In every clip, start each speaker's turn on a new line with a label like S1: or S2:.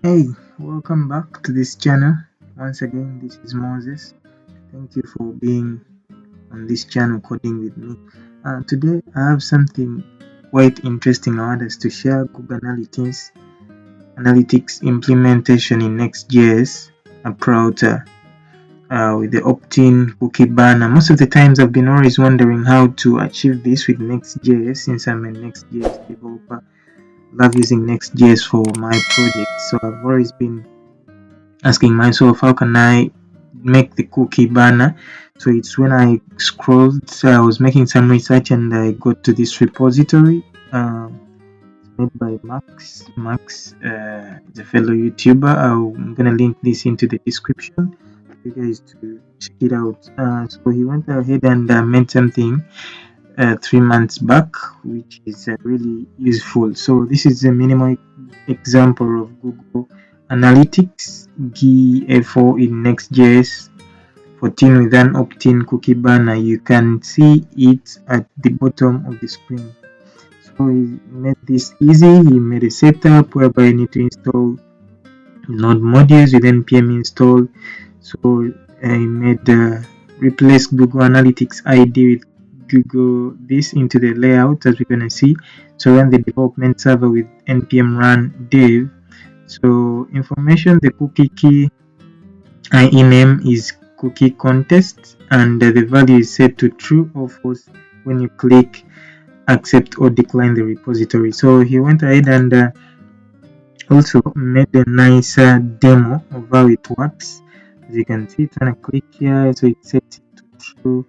S1: Hey, welcome back to this channel. Once again, this is Moses. Thank you for being on this channel coding with me. Today, I have something quite interesting I want us to share. Google Analytics implementation in Next.js approach with the opt-in cookie banner. Most of the times, I've been always wondering how to achieve this with Next.js since I'm a Next.js developer. Love using Next.js for my project, so I've always been asking myself how can I make the cookie banner. So it's when I scrolled, so I was making some research and I got to this repository. It's made by Max, the fellow YouTuber. I'm gonna link this into the description for you guys to check it out. So he went ahead and made something 3 months back, which is really useful. So this is a minimal example of Google Analytics GA4 in Next.js 14 with an opt-in cookie banner. You can see it at the bottom of the screen. So he made this easy. He made a setup whereby you need to install node modules with npm install. So I made replace Google Analytics ID with Google this into the layout, as we're gonna see. So run the development server with npm run dev. So information, the cookie key IE name is cookie contest, and the value is set to true or false when you click accept or decline the repository. So he went ahead and also made a nice demo of how it works. As you can see, it's gonna click here, so it sets it to true,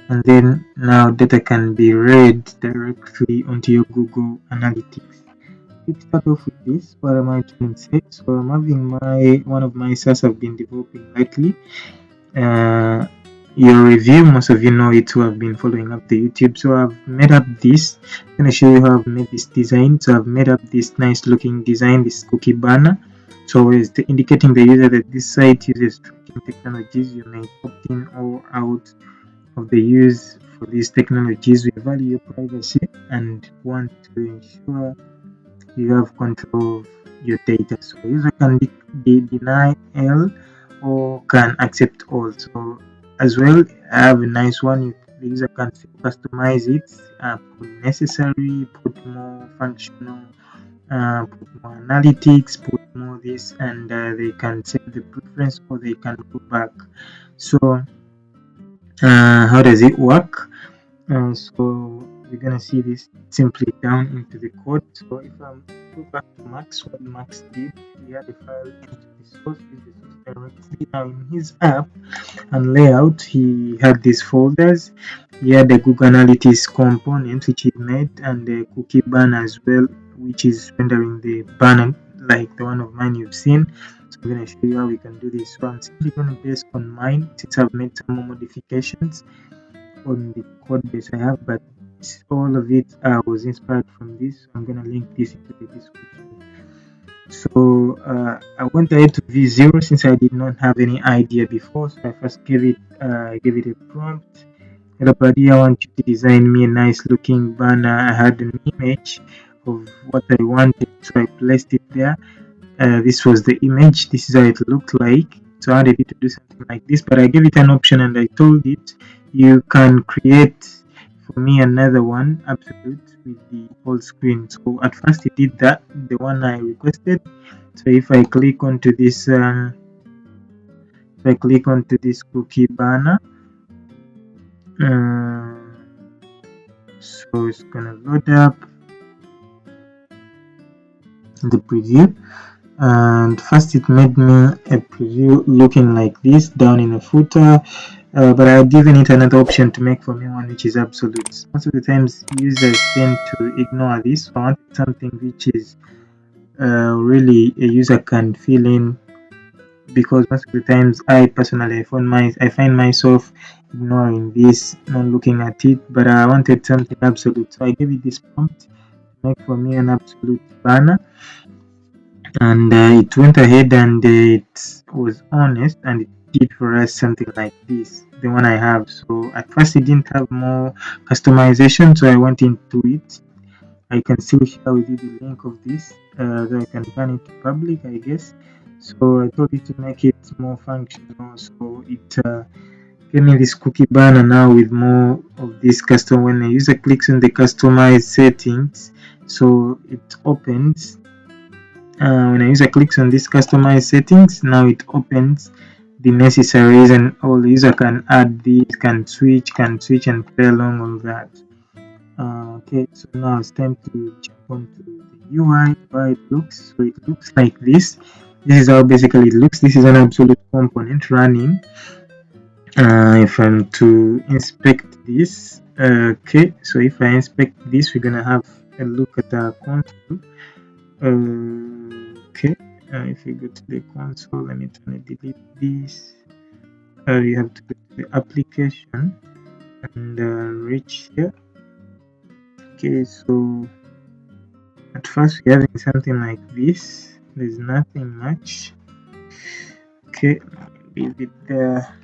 S1: and then now data can be read directly onto your Google Analytics. Let's start off with this. What am I trying to say? So I'm having one of my SaaS I've been developing lately. Uh, your review, most of you know it who have been following up the YouTube. So I've made up this. I'm gonna show you how I've made this design. So I've made up this nice looking design, this cookie banner. So it's indicating the user that this site uses tracking technologies. You may opt in or out of the use for these technologies. We value your privacy and want to ensure you have control of your data. So user can deny L or can accept all. So as well, I have a nice one. The user can customize it, put necessary, put more functional, put more analytics, put more this, and they can set the preference or they can go back. So how does it work? So we're gonna see this simply down into the code. So if I go back to Max, what Max did, he had a file into the source, with the source directly. Now in his app and layout, he had these folders. He had the Google Analytics component which he made, and the cookie banner as well, which is rendering the banner like the one of mine you've seen. So I'm gonna show you how we can do this. So I'm simply gonna base on mine since I've made some more modifications on the code base I have, but all of it was inspired from this. So I'm gonna link this into the description. So I went ahead to V0 since I did not have any idea before. So I first gave it a prompt. Hello buddy, I want you to design me a nice looking banner. I had an image of what I wanted, so I placed it there. This was the image. This is how it looked like. So I wanted it to do something like this, but I gave it an option and I told it you can create for me another one absolute with the whole screen. So at first it did that, the one I requested. So if I click onto this cookie banner, so it's gonna load up the preview. And first it made me a preview looking like this down in the footer, but I've given it another option to make for me one which is absolute. Most of the times users tend to ignore this, so I want something which is really a user can fill in, because most of the times I personally I find myself ignoring this, not looking at it, but I wanted something absolute, so I gave it this prompt to make for me an absolute banner. And it went ahead and it was honest and it did for us something like this, the one I have. So at first it didn't have more customization, so I went into it I can still share with you the link of this, so I can turn it to public, I guess. So I told it to make it more functional, so it gave me this cookie banner now with more of this custom. When a user clicks on the customize settings, so it opens. When a user clicks on this customize settings, now it opens the necessaries, and all the user can add these, can switch and play along all that. Okay, so now it's time to jump onto the UI, how it looks. So it looks like this. This is how basically it looks. This is an absolute component running. If I'm to inspect this, okay, so if I inspect this, we're gonna have a look at our console. Okay, if you go to the console, let me turn it, delete this. You have to go to the application and reach here. Okay, so at first we're having something like this. There's nothing much. Okay, leave it there.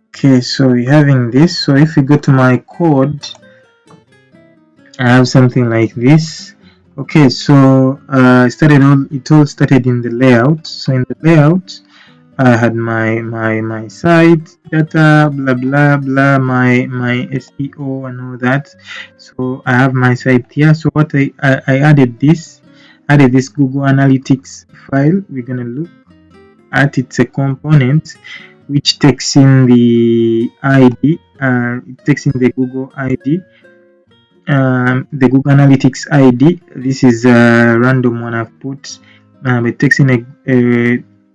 S1: Okay, so we're having this. So if we go to my code, I have something like this. Okay, so it all started in the layout. So in the layout, I had my site data, blah blah blah, my SEO and all that. So I have my site here. So what I added this Google Analytics file. We're gonna look at, it's a component which takes in the ID. It takes in the Google ID. The Google Analytics ID. This is a random one I've put. It takes in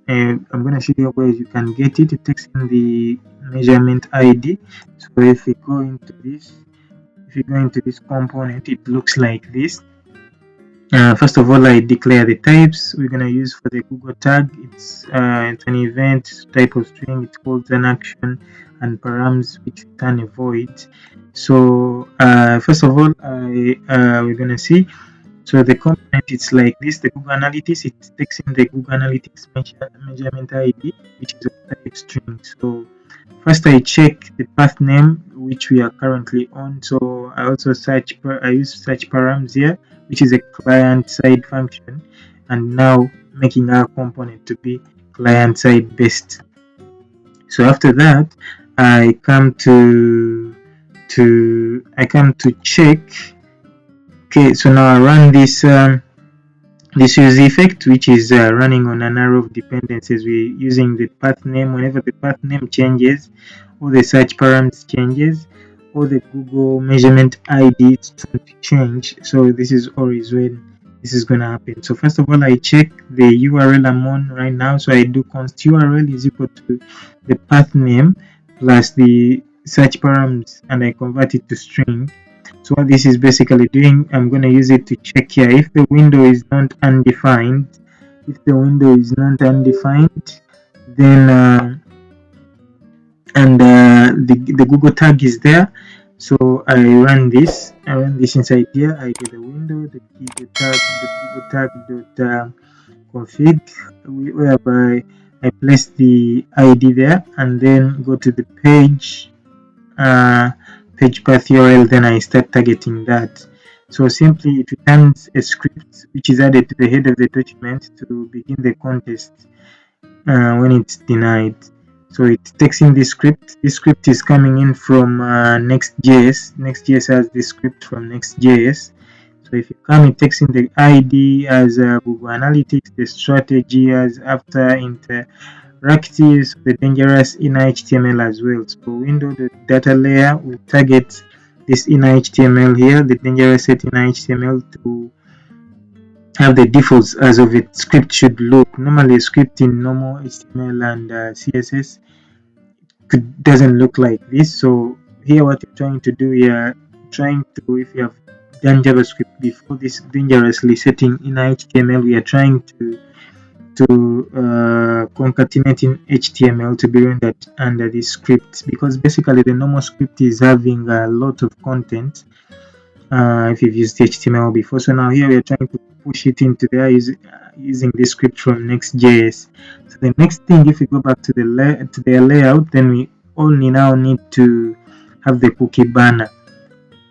S1: I'm going to show you where you can get it. It takes in the measurement ID. So if we go into this component, it looks like this. First of all, I declare the types we're going to use for the Google tag. It's an event, type of string, it calls an action, and params which return a void. So first of all, we're going to see. So the component, it's like this. The Google Analytics, it takes in the Google Analytics measurement ID, which is a type string. So first I check the path name which we are currently on. So I also use search params here, which is a client side function, and now making our component to be client side based. So after that, I come to check. Okay, so now I run this use effect, which is running on an arrow of dependencies. We're using the path name. Whenever the path name changes, or the search params changes, or the Google measurement ID is going to change. So this is always when this is going to happen. So first of all, I check the URL I'm on right now. So I do const URL is equal to the path name plus the search params, and I convert it to string. So what this is basically doing, I'm going to use it to check here if the window is not undefined. If the window is not undefined, then the Google tag is there. So I run this inside here. I get the window, the Google tag dot config, whereby I place the ID there, and then go to the page path URL. Then I start targeting that. So simply it returns a script which is added to the head of the document to begin the contest when it's denied. So it takes in this script. This script is coming in from Next.js. Next.js has this script from Next.js. So if you come, it takes in the ID as Google Analytics, the strategy as after interactives, the dangerous inner HTML as well. So window the data layer will target this inner HTML here, the dangerous set inner HTML, to have the defaults as of its script should look. Normally a script in normal HTML and CSS doesn't look like this. So here what you're trying to do, if you have done JavaScript before, this dangerously setting in HTML, we are trying to concatenate in HTML to be rendered under this script, because basically the normal script is having a lot of content if you've used HTML before. So now here we are trying to push it into there using this script from Next.js. So the next thing, if we go back to their layout, then we only now need to have the cookie banner.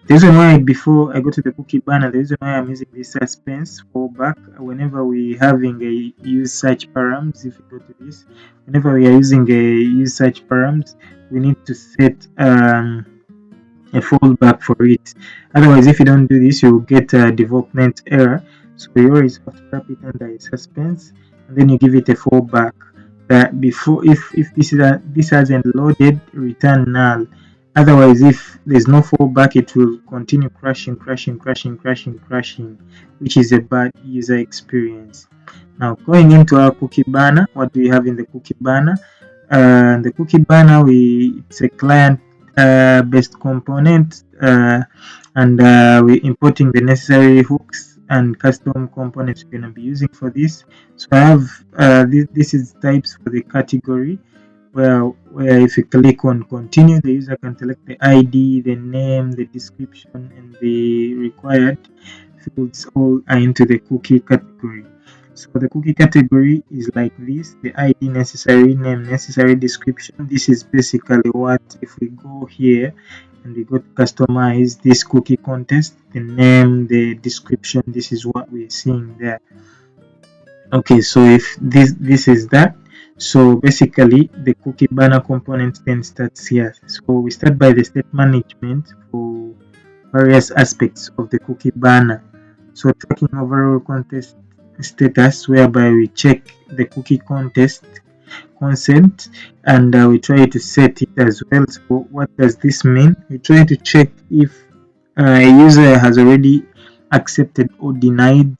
S1: The reason why, before I go to the cookie banner, the reason why I'm using this suspense fallback whenever we having a use search params, if you go to this, whenever we are using a use search params, we need to set a fallback for it. Otherwise, if you don't do this, you'll get a development error. So you always have to wrap it under a suspense, and then you give it a fallback. That before, if this hasn't loaded, return null. Otherwise, if there's no fallback, it will continue crashing, which is a bad user experience. Now, going into our cookie banner, what do we have in the cookie banner? The cookie banner, it's a client based component, and we're importing the necessary hooks and custom components we're going to be using for this. So I have this is types for the category, where if you click on continue, the user can select the ID, the name, the description, and the required fields all are into the cookie category. So the cookie category is like this: the ID necessary, name necessary, description. This is basically what, if we go here and we go to customize this cookie context, the name, the description, this is what we're seeing there. Okay, so if this is that, so basically the cookie banner component then starts here. So we start by the state management for various aspects of the cookie banner. So tracking overall contest status, whereby we check the cookie contest consent, and we try to set it as well. So what does this mean? We try to check if a user has already accepted or denied.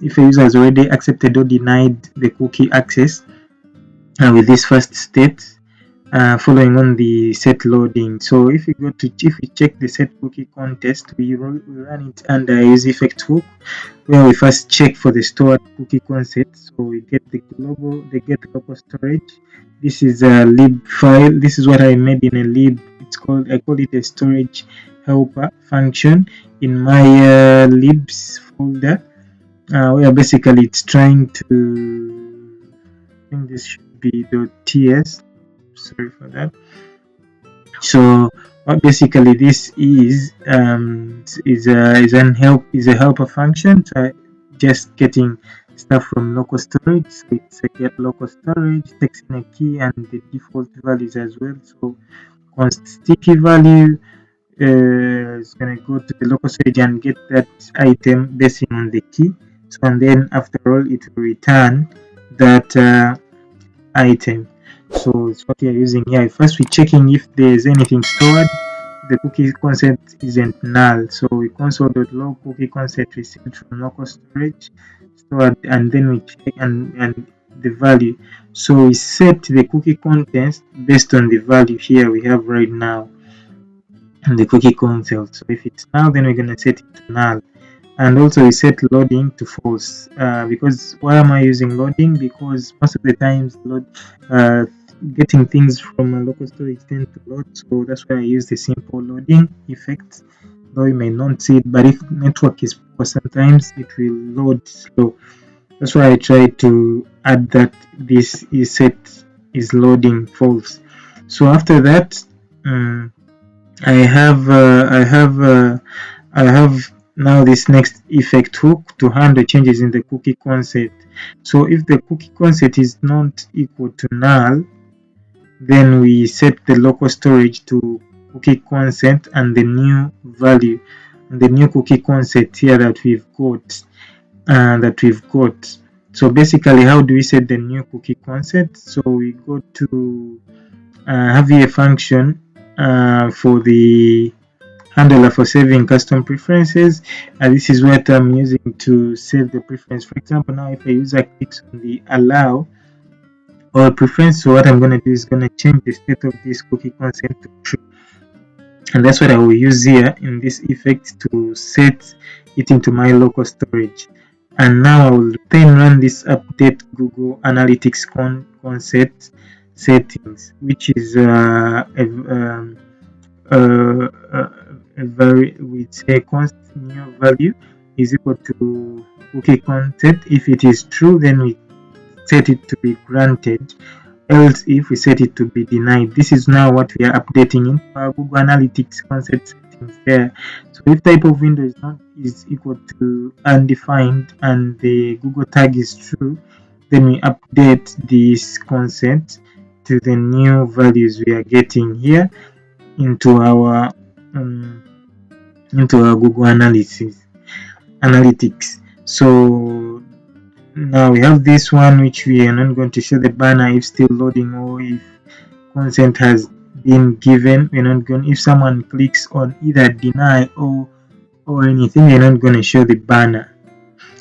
S1: If a user has already accepted or denied the cookie access with this first state, following on the set loading. So if we check the set cookie contest, we run it under use effect hook, where we first check for the stored cookie concept. So we get the local storage. This is a lib file. This is what I made in a lib. I call it a storage helper function in my libs folder, where basically it's trying to, I think this should be .ts, sorry for that. So what basically this is a helper function. So just getting stuff from local storage. So it's a get local storage, takes in a key and the default values as well. So const sticky value is going to go to the local storage and get that item based on the key. So, and then after all, it will return that item. So it's what we are using here. First, we're checking if there's anything stored. The cookie concept isn't null. So we console.log cookie concept received from local storage stored, and then we check and the value. So we set the cookie context based on the value here we have right now in the cookie console. So if it's null, then we're going to set it to null. And also we set loading to false, because why am I using loading? Because most of the times getting things from a local storage tend to load, so that's why I use the simple loading effect, though you may not see it. But if network is poor, sometimes it will load slow. That's why I try to add that this is set is loading false. So after that, I have now this next effect hook to handle changes in the cookie concept. So if the cookie concept is not equal to null, then we set the local storage to cookie concept and the new value, and the new cookie concept here that we've got. So basically, how do we set the new cookie concept? So we go to have here a function for the handler for saving custom preferences, and this is what I'm using to save the preference. For example, now if a user clicks on the allow or preference, so what I'm going to do is going to change the state of this cookie concept to true, and that's what I will use here in this effect to set it into my local storage. And now I will then run this update Google Analytics concept settings, which is with a constant new value is equal to cookie concept. If it is true, then we set it to be granted, else if we set it to be denied. This is now what we are updating in our Google Analytics concept settings there. So if type of window is equal to undefined and the Google tag is true, then we update this concept to the new values we are getting here into our Google Analytics. So now we have this one, which we are not going to show the banner if still loading or if consent has been given. We're not going, if someone clicks on either deny or anything, we're not going to show the banner.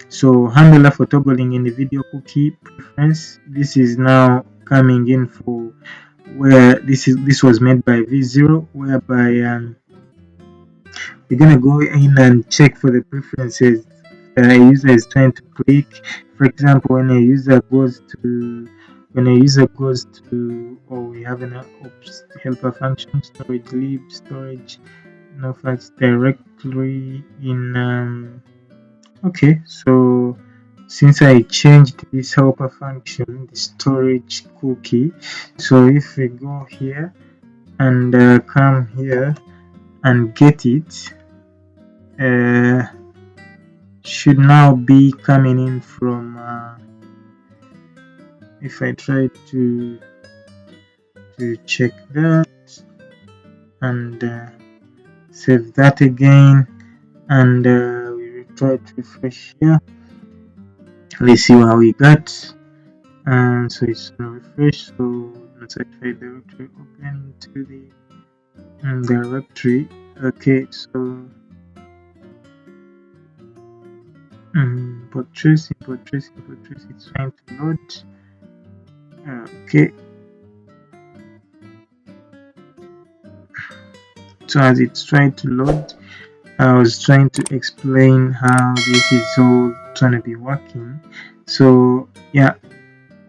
S1: So handler for toggling in the video cookie preference, this is now coming in for where this was made by V0, whereby we're gonna go in and check for the preferences that a user is trying to click. For example, when a user goes to, or we have an ops helper function, storage lib, storage no facts directly in okay. So since I changed this helper function, the storage cookie, so if we go here and come here and get it, should now be coming in from if I try to check that and save that again, and we try to refresh here. Let's see what we got. And so it's gonna refresh. So let's try directory open into the directory. Okay, so import trace, it's trying to load. Okay, so as it's trying to load, I was trying to explain how this is all trying to be working. So yeah,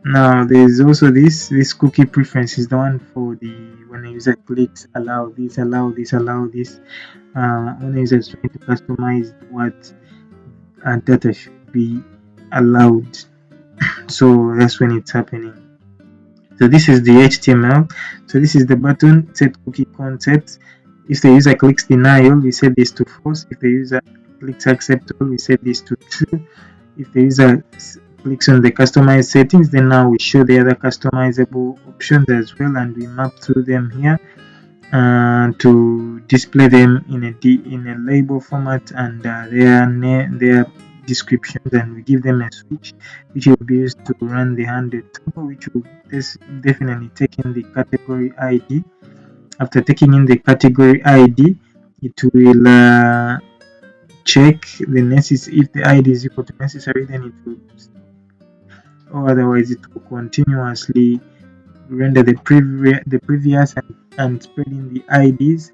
S1: now there's also this cookie preference is the one for the when a user clicks allow this. When a user is trying to customize what data should be allowed. So that's when it's happening. So this is the HTML. So this is the button, set cookie concept. If the user clicks denial, we set this to false. If the user clicks acceptable, we set this to true. If the user clicks on the customized settings, then now we show the other customizable options as well, and we map through them here to display them in a label format and their descriptions, and we give them a switch which will be used to run the handle toggle, which will definitely take in the category ID. After taking in the category ID, it will check the necessary. If the ID is equal to necessary, then it will, or otherwise it will continuously render the previous and spreading the IDs.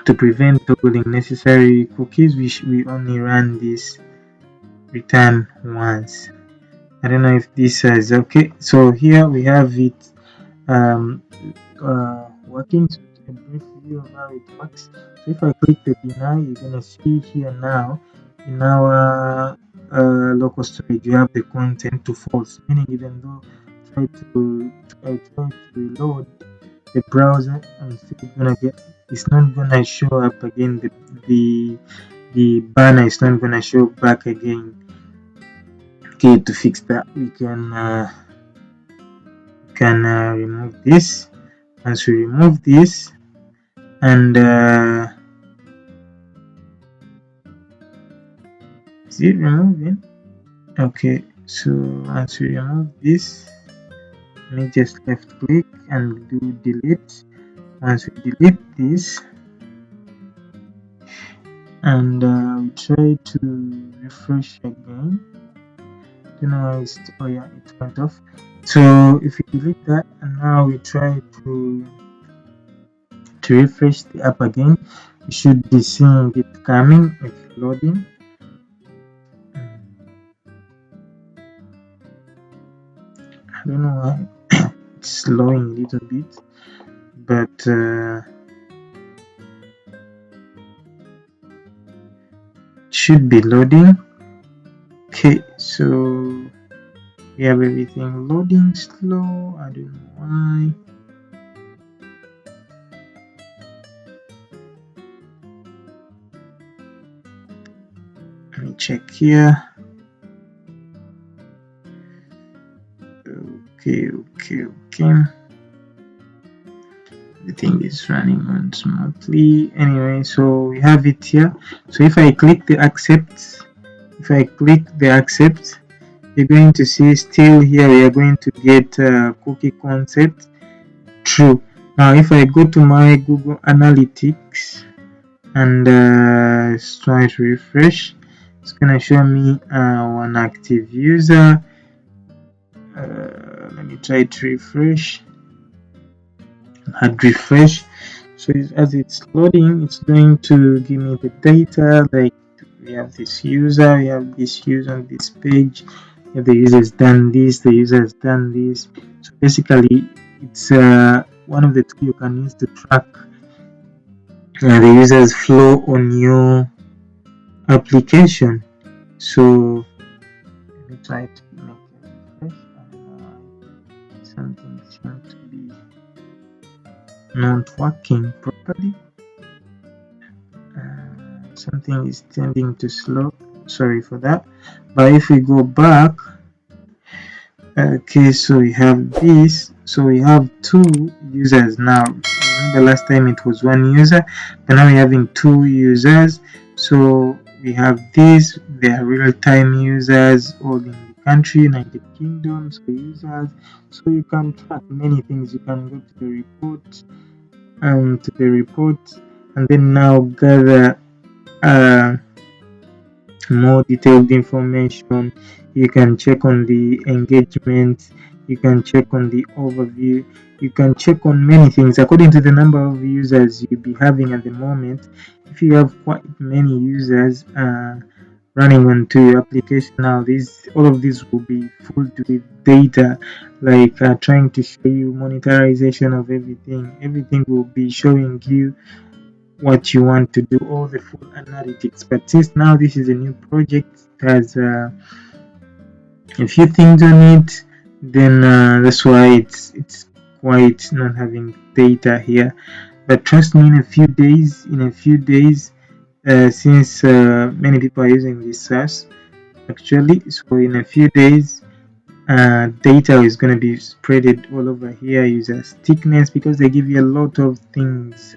S1: To prevent toggling necessary cookies, we only run this return once. I don't know if this is okay. So here we have it working. So a brief view of how it works. So if I click the deny, you're gonna see here now in our local storage you have the content to false, meaning even though I try to reload the browser, I'm still gonna get, it's not gonna show up again, the banner is not gonna show back again. Okay, to fix that we can remove this. Once we remove this and is it removing? Okay, so once we remove this, let me just left click and do delete. Once we delete this and we try to refresh again, you know, oh yeah, it went off. So if we delete that and now we try to refresh the app again, you should be seeing it coming. It's loading. I don't know why it's slowing a little bit, but it should be loading. Okay, so we have everything loading slow. I don't know why. me check here. Okay. Everything is running on smoothly. Anyway, so we have it here. So if I click the accept, you're going to see still here we are going to get cookie concept true. Now if I go to my Google Analytics and try to refresh, it's gonna show me one active user. Let me try to refresh. Hard refresh. So as it's loading, it's going to give me the data, like we have this user, we have this user on this page, the user has done this, the user has done this. So basically it's one of the tools you can use to track the user's flow on your application. So let me try to make a refresh, and something seems to be not working properly. Something is tending to slow, sorry for that. But if we go back, okay, so we have this, so we have two users now. Remember last time it was one user, but now we're having two users. So we have this, they are real-time users all in the country, United Kingdom, so users. So you can track many things. You can go to the report and then now gather more detailed information. You can check on the engagement, you can check on the overview, you can check on many things according to the number of users you'll be having at the moment. If you have quite many users running onto your application now, all of these will be full with data, like trying to show you monetization of everything will be showing you what you want to do, all the full analytics. But since now this is a new project, it has a few things on it, then that's why it's quite not having data here. But trust me, in a few days, since many people are using this SaaS actually, so in a few days data is going to be spreaded all over here. User stickiness, because they give you a lot of things,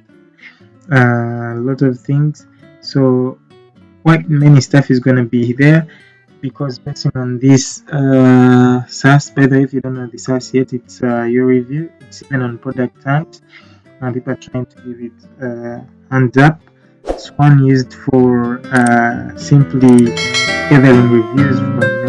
S1: so quite many stuff is going to be there, because based on this SaaS, by the way, if you don't know the SaaS yet, it's your review. It's even on Product Hunt, and people are trying to give it hands up. It's one used for simply gathering reviews from